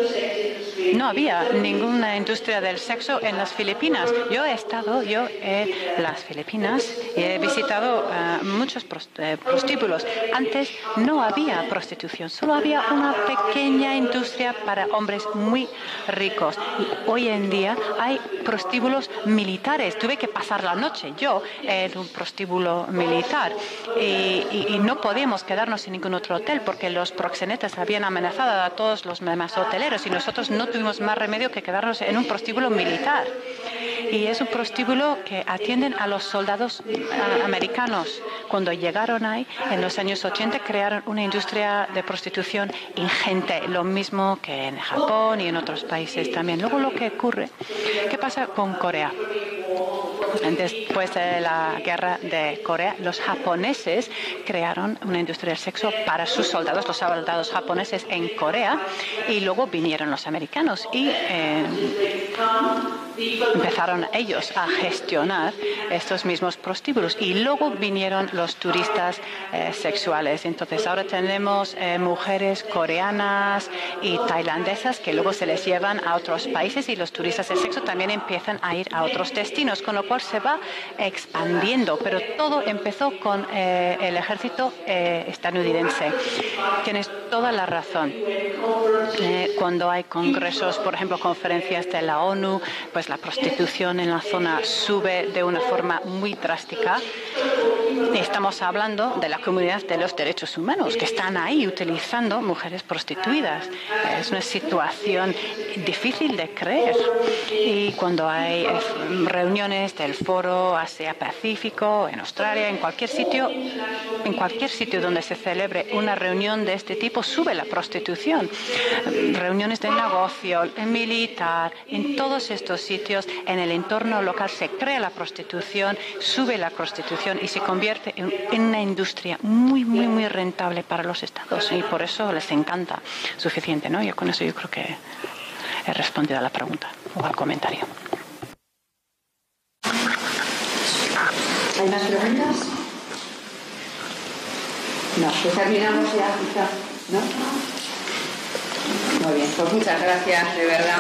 No había ninguna industria del sexo en las Filipinas. Yo he estado en las Filipinas y he visitado muchos prostíbulos. Antes no había prostitución, solo había una pequeña industria para hombres muy ricos. Y hoy en día hay prostíbulos militares. Tuve que pasar la noche yo en un prostíbulo militar y no podíamos quedarnos en ningún otro hotel porque los proxenetas habían amenazado a todos los demás hoteleros y nosotros no tuvimos más remedio que quedarnos en un prostíbulo militar. Y es un prostíbulo que atienden a los soldados americanos. Cuando llegaron ahí, en los años 80, crearon una industria de prostitución ingente, lo mismo que en Japón y en otros países también. Luego lo que ocurre, ¿qué pasa con Corea? Después de la guerra de Corea, los japoneses crearon una industria del sexo para sus soldados, los soldados japoneses en Corea, y luego vinieron los americanos y empezaron ellos a gestionar estos mismos prostíbulos y luego vinieron los turistas sexuales. Entonces ahora tenemos mujeres coreanas y tailandesas que luego se les llevan a otros países y los turistas de sexo también empiezan a ir a otros destinos, con lo cual se va expandiendo, pero todo empezó con el ejército estadounidense. Tienes toda la razón. Cuando hay congresos, por ejemplo, conferencias de la ONU, pues la prostitución en la zona sube de una forma muy drástica. Estamos hablando de la comunidad de los derechos humanos que están ahí utilizando mujeres prostituidas. Es una situación difícil de creer. Y cuando hay reuniones del Foro Asia-Pacífico en Australia, en cualquier sitio donde se celebre una reunión de este tipo, sube la prostitución. Reuniones de negocio, militar, en todos estos sitios, en el entorno local se crea la prostitución, sube la prostitución y se convierte en una industria muy, muy, muy rentable para los estados y por eso les encanta suficiente, ¿no? Yo con eso yo creo que he respondido a la pregunta o al comentario. ¿Hay más preguntas? No, pues terminamos ya, quizá, ¿no? Muy bien, pues muchas gracias, de verdad.